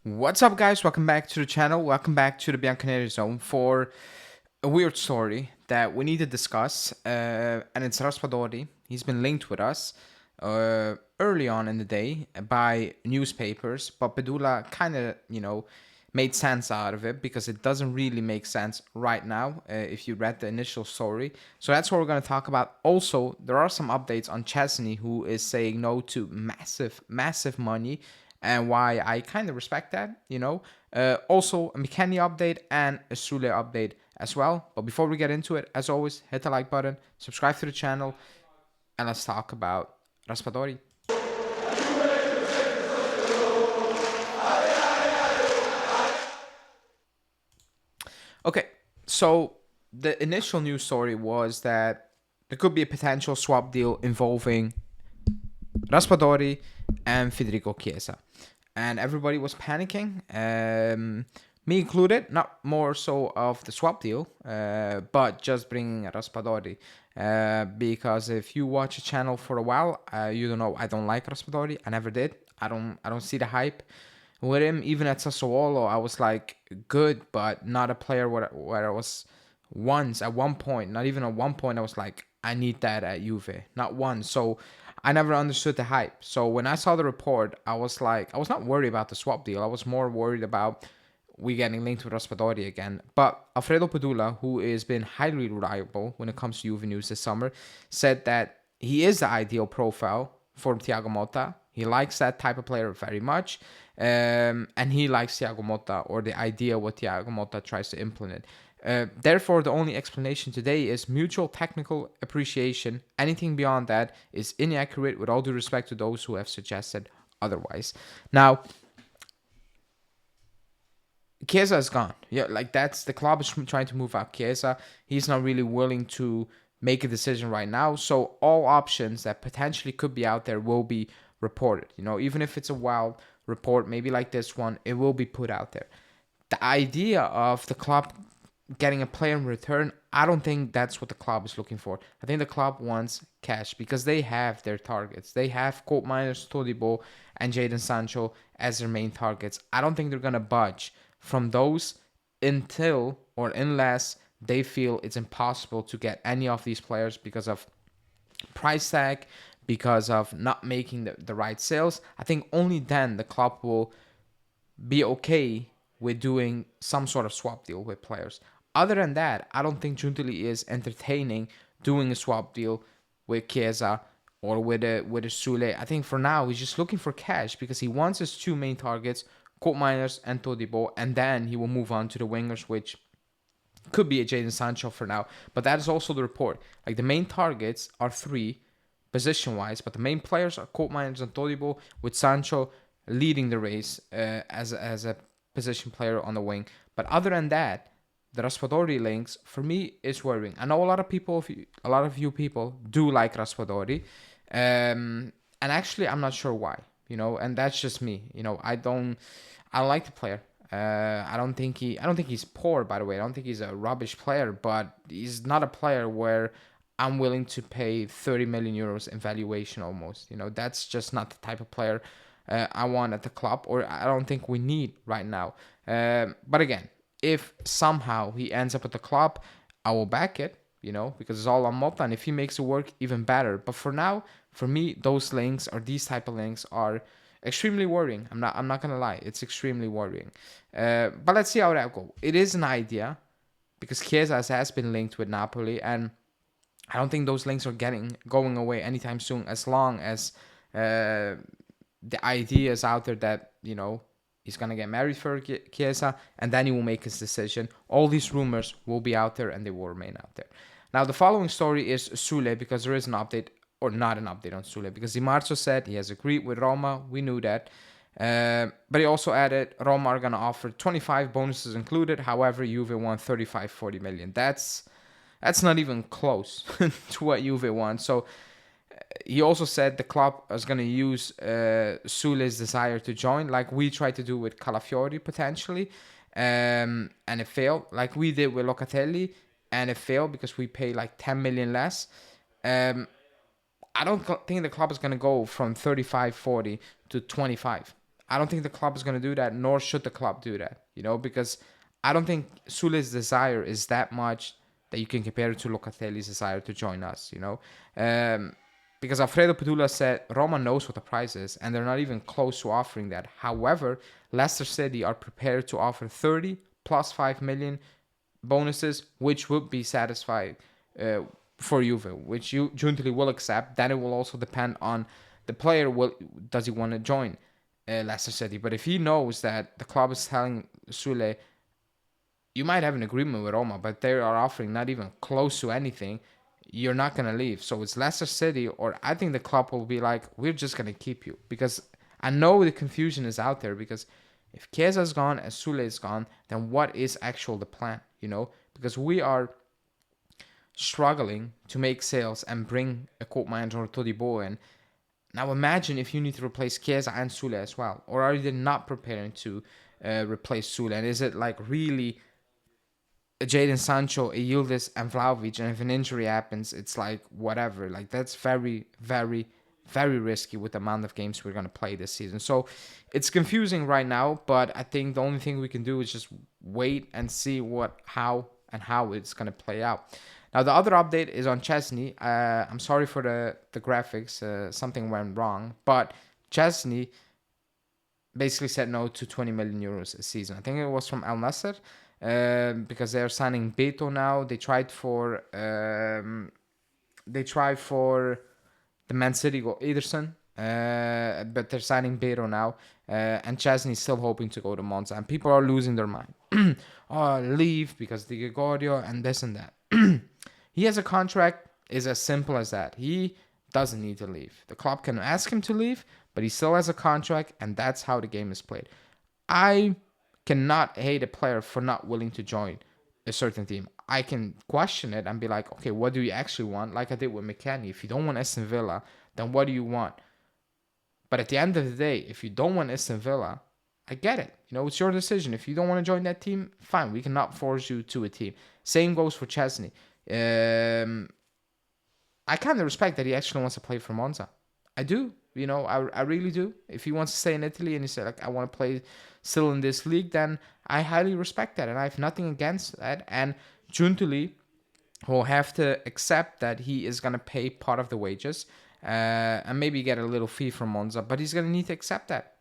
What's up, guys? Welcome back to the channel. Welcome back to the Bianconeri zone for a weird story that we need to discuss. And it's Raspadori. He's been linked with us early on in the day by newspapers, but Pedula kind of, made sense out of it because it doesn't really make sense right now if you read the initial story. So that's what we're going to talk about. Also, there are some updates on Chesney, who is saying no to massive money, and why I kind of respect that. Also, a McKennie update and a Sule update as well. But before we get into it, as always, hit the like button, subscribe to the channel, and let's talk about Raspadori. Okay, so the initial news story was that there could be a potential swap deal involving Raspadori and Federico Chiesa. And everybody was panicking, me included, not more so of the swap deal, but just bringing Raspadori. Because if you watch a channel for a while, you don't know I don't like Raspadori. I never did. I don't see the hype with him. Even at Sassuolo, I was like good, but not a player where I was once at one point, not even at one point, I was like, I need that at Juve. Not once. So I never understood the hype. So when I saw the report, I was like, I was not worried about the swap deal. I was more worried about we getting linked with Raspadori again. But Alfredo Pedula, who has been highly reliable when it comes to Juve news this summer, said that he is the ideal profile for Thiago Motta. He likes that type of player very much. And he likes Thiago Motta, or the idea what Thiago Motta tries to implement. Therefore, the only explanation today is mutual technical appreciation. Anything beyond that is inaccurate, with all due respect to those who have suggested otherwise. Now, Chiesa is gone. Yeah, like that's the club is trying to move out Chiesa. He's not really willing to make a decision right now. So all options that potentially could be out there will be reported. Even if it's a wild report, maybe like this one, it will be put out there. The idea of the club getting a player in return, I don't think that's what the club is looking for. I think the club wants cash because they have their targets. They have Koopmeiners, Todibo, and Jadon Sancho as their main targets. I don't think they're going to budge from those until or unless they feel it's impossible to get any of these players because of price tag, because of not making the right sales. I think only then the club will be okay with doing some sort of swap deal with players. Other than that, I don't think Giuntoli is entertaining doing a swap deal with Chiesa or with a Sule. I think for now he's just looking for cash because he wants his two main targets, Koopmeiners and Todibo, and then he will move on to the wingers, which could be a Jadon Sancho for now. But that is also the report. Like the main targets are three position-wise, but the main players are Koopmeiners and Todibo, with Sancho leading the race as a position player on the wing. But other than that, the Raspadori links for me is worrying. I know a lot of you people do like Raspadori, and actually I'm not sure why. And that's just me. I don't like the player. I don't think he's poor, by the way. I don't think he's a rubbish player, but he's not a player where I'm willing to pay 30 million euros in valuation almost. That's just not the type of player I want at the club, or I don't think we need right now. But again, if somehow he ends up at the club, I will back it, because it's all on Motta, and if he makes it work, even better. But for now, for me, those links or these type of links are extremely worrying. I'm not gonna lie, it's extremely worrying. But let's see how that goes. It is an idea because Chiesa has been linked with Napoli, and I don't think those links are going away anytime soon, as long as the idea is out there that he's gonna get married for Chiesa, and then he will make his decision. All these rumors will be out there, and they will remain out there. Now, the following story is Sule, because there is an update, or not an update on Sule, because Di Marzio said he has agreed with Roma. We knew that. But he also added Roma are going to offer 25 bonuses included. However, Juve want 35-40 million. That's not even close to what Juve wants. So he also said the club is going to use Sule's desire to join, like we tried to do with Calafiori potentially, and it failed, like we did with Locatelli, and it failed because we paid like 10 million less. I don't think the club is going to go from 35-40 to 25. I don't think the club is going to do that, nor should the club do that, because I don't think Sule's desire is that much that you can compare it to Locatelli's desire to join us, because Alfredo Padula said Roma knows what the price is, and they're not even close to offering that. However, Leicester City are prepared to offer 30 plus 5 million bonuses, which would be satisfied for Juve, which Giuntoli will accept. Then it will also depend on the player. Does he want to join Leicester City? But if he knows that the club is telling Sule, you might have an agreement with Roma, but they are offering not even close to anything, you're not going to leave. So it's Leicester City, or I think the club will be like, we're just going to keep you. Because I know the confusion is out there, because if Chiesa is gone and Sule is gone, then what is the plan, Because we are struggling to make sales and bring a Koopmeiners or Todibo in. Now imagine if you need to replace Chiesa and Sule as well. Or are you not preparing to replace Sule? And is it like really Jadon Sancho, Yildiz, and Vlahovic, and if an injury happens, it's like whatever. Like that's very, very, very risky with the amount of games we're going to play this season. So it's confusing right now, but I think the only thing we can do is just wait and see how it's going to play out. Now, the other update is on Chesney. I'm sorry for the graphics. Something went wrong, but Chesney basically said no to 20 million euros a season. I think it was from Al Nassr. Because they're signing Beto now. They tried for the Man City goal Ederson, but they're signing Beto now. And Chesney's still hoping to go to Monza, and people are losing their mind. Leave because Di Gregorio and this and that. He has a contract. Is as simple as that. He doesn't need to leave. The club can ask him to leave, but he still has a contract, and that's how the game is played. I cannot hate a player for not willing to join a certain team. I can question it and be like, okay, what do you actually want? Like I did with McKennie. If you don't want Aston Villa, then what do you want? But at the end of the day, if you don't want Aston Villa, I get it. It's your decision. If you don't want to join that team, fine. We cannot force you to a team. Same goes for Chesney. I kind of respect that he actually wants to play for Monza. I do. I really do. If he wants to stay in Italy and he said, like, I want to play still in this league, then I highly respect that. And I have nothing against that. And Giuntoli will have to accept that he is going to pay part of the wages and maybe get a little fee from Monza. But he's going to need to accept that,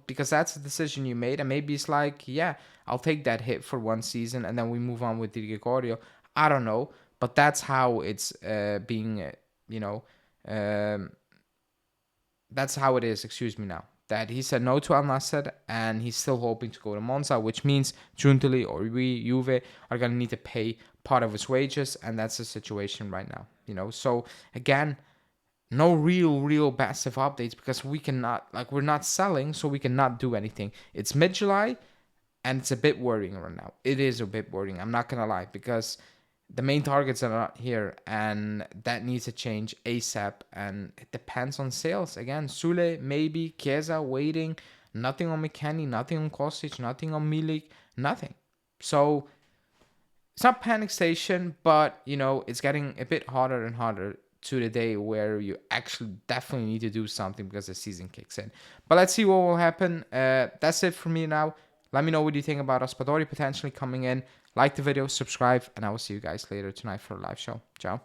because that's the decision you made. And maybe it's like, yeah, I'll take that hit for one season and then we move on with Di Gregorio. I don't know. But that's how it's being, that's how it is, now. That he said no to Al Nassr and he's still hoping to go to Monza, which means Giuntoli or we, Juve, are going to need to pay part of his wages, and that's the situation right now, So, again, no real massive updates because we cannot, we're not selling, so we cannot do anything. It's mid-July, and it's a bit worrying right now. It is a bit worrying, I'm not going to lie, because the main targets are not here, and that needs to change ASAP, and it depends on sales. Again, Sule, maybe, Chiesa, waiting, nothing on McKennie, nothing on Kostic, nothing on Milik, nothing. So, it's not panic station, but, it's getting a bit harder and harder to the day where you actually definitely need to do something because the season kicks in. But let's see what will happen. That's it for me now. Let me know what you think about Raspadori potentially coming in. Like the video, subscribe, and I will see you guys later tonight for a live show. Ciao.